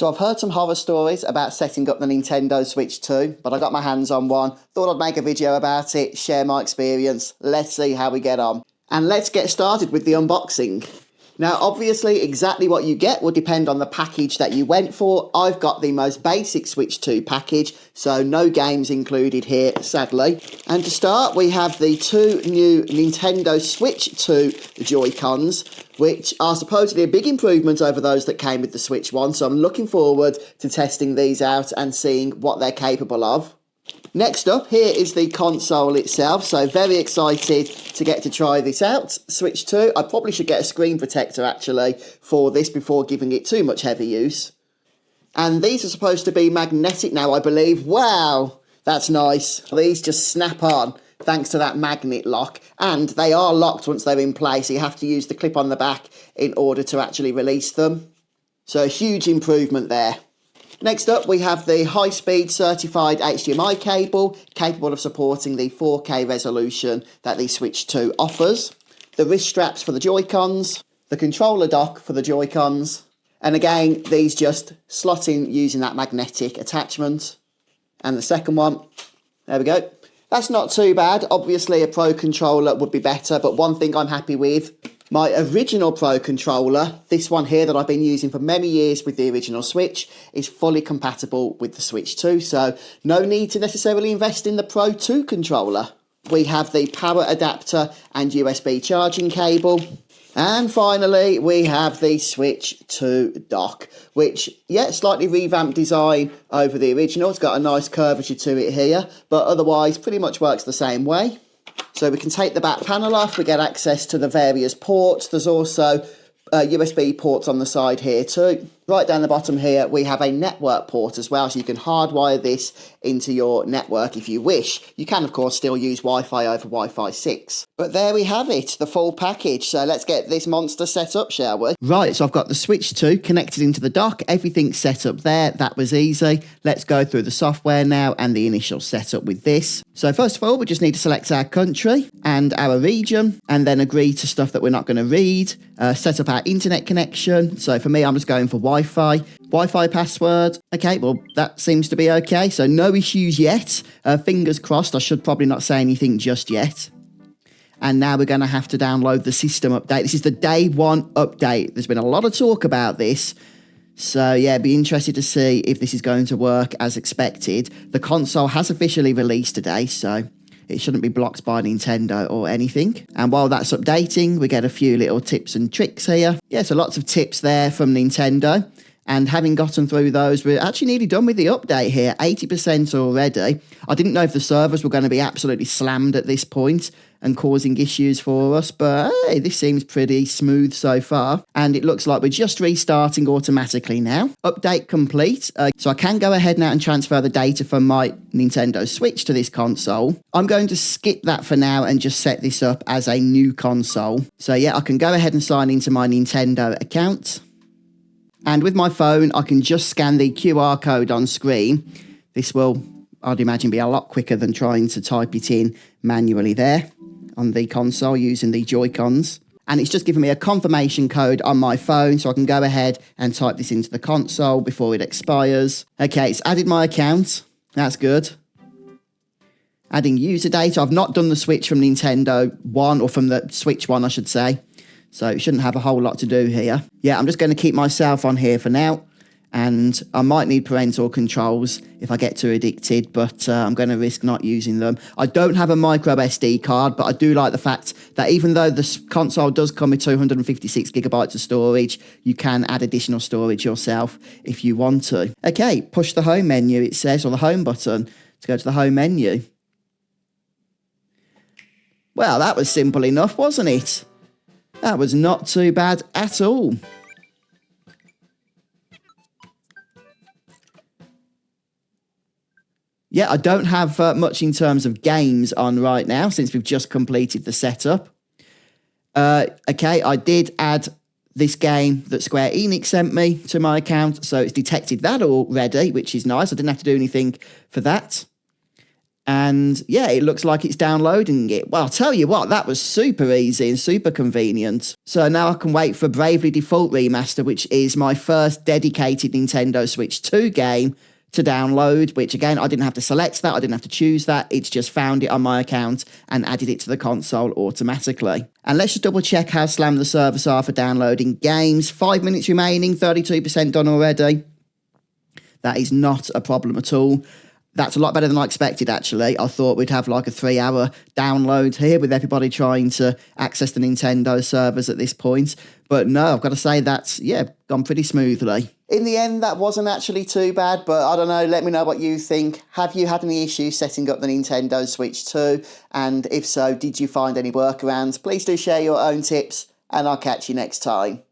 So I've heard some horror stories about setting up the Nintendo Switch 2, but I got my hands on one. Thought I'd make a video about it, share my experience. Let's see how we get on. And let's get started with the unboxing. Now, obviously, exactly what you get will depend on the package that you went for. I've got the most basic Switch 2 package, so no games included here, sadly. And to start, we have the two new Nintendo Switch 2 Joy-Cons, which are supposedly a big improvement over those that came with the Switch 1, so I'm looking forward to testing these out and seeing what they're capable of. Next up, here is the console itself, so very excited to get to try this out. Switch 2, I probably should get a screen protector actually for this before giving it too much heavy use. And these are supposed to be magnetic now, I believe. Wow, that's nice. These just snap on thanks to that magnet lock, and they are locked once they're in place, so you have to use the clip on the back in order to actually release them. So a huge improvement there. Next up, we have the high-speed certified HDMI cable, capable of supporting the 4K resolution that the Switch 2 offers. The wrist straps for the Joy-Cons, the controller dock for the Joy-Cons, and again, these just slot in using that magnetic attachment. And the second one, there we go. That's not too bad. Obviously, a Pro controller would be better, but one thing I'm happy with, my original Pro controller, this one here that I've been using for many years with the original Switch, is fully compatible with the Switch 2, so no need to necessarily invest in the Pro 2 controller. We have the power adapter and USB charging cable. And finally, we have the Switch 2 dock, which, yeah, slightly revamped design over the original. It's got a nice curvature to it here, but otherwise pretty much works the same way. So we can take the back panel off, we get access to the various ports. There's also USB ports on the side here too. Right down the bottom here, we have a network port as well, so you can hardwire this into your network if you wish. You can, of course, still use Wi-Fi over Wi-Fi 6. But there we have it, the full package. So let's get this monster set up, shall we? Right, so I've got the Switch 2 connected into the dock. Everything's set up there. That was easy. Let's go through the software now and the initial setup with this. So first of all, we just need to select our country and our region, and then agree to stuff that we're not going to read. Set up our internet connection. So for me, I'm just going for Wi-Fi password. Okay, well, that seems to be okay. So no issues yet. Fingers crossed. I should probably not say anything just yet. And now we're going to have to download the system update. This is the day one update. There's been a lot of talk about this. So yeah, be interested to see if this is going to work as expected. The console has officially released today, so it shouldn't be blocked by Nintendo or anything. And while that's updating, we get a few little tips and tricks here. Yeah, so lots of tips there from Nintendo. And having gotten through those, we're actually nearly done with the update here, 80% already. I didn't know if the servers were going to be absolutely slammed at this point and causing issues for us, but hey, this seems pretty smooth so far. And it looks like we're just restarting automatically now. Update complete. So I can go ahead now and transfer the data from my Nintendo Switch to this console. I'm going to skip that for now and just set this up as a new console. So yeah, I can go ahead and sign into my Nintendo account. And with my phone, I can just scan the QR code on screen. This will, I'd imagine, be a lot quicker than trying to type it in manually there on the console using the Joy-Cons. And it's just giving me a confirmation code on my phone, so I can go ahead and type this into the console before it expires. Okay, it's added my account. That's good. Adding user data. I've not done the switch from Nintendo 1, or from the Switch 1, I should say. So it shouldn't have a whole lot to do here. Yeah, I'm just going to keep myself on here for now. And I might need parental controls if I get too addicted, but I'm going to risk not using them. I don't have a micro SD card, but I do like the fact that even though the console does come with 256 gigabytes of storage, you can add additional storage yourself if you want to. Okay, push the home menu, it says, or the home button to go to the home menu. Well, that was simple enough, wasn't it? That was not too bad at all. Yeah, I don't have much in terms of games on right now since we've just completed the setup. Okay, I did add this game that Square Enix sent me to my account, so it's detected that already, which is nice. I didn't have to do anything for that. And yeah, it looks like it's downloading it. Well, I'll tell you what, that was super easy and super convenient. So now I can wait for Bravely Default Remaster, which is my first dedicated Nintendo Switch 2 game to download, which again, I didn't have to select that, I didn't have to choose that, it's just found it on my account and added it to the console automatically. And let's just double check how slammed the servers are for downloading games. 5 minutes remaining, 32% done already. That is not a problem at all. That's a lot better than I expected, actually. I thought we'd have like a 3-hour download here with everybody trying to access the Nintendo servers at this point. But no, I've got to say that's, gone pretty smoothly. In the end, that wasn't actually too bad, but I don't know, let me know what you think. Have you had any issues setting up the Nintendo Switch 2? And if so, did you find any workarounds? Please do share your own tips, and I'll catch you next time.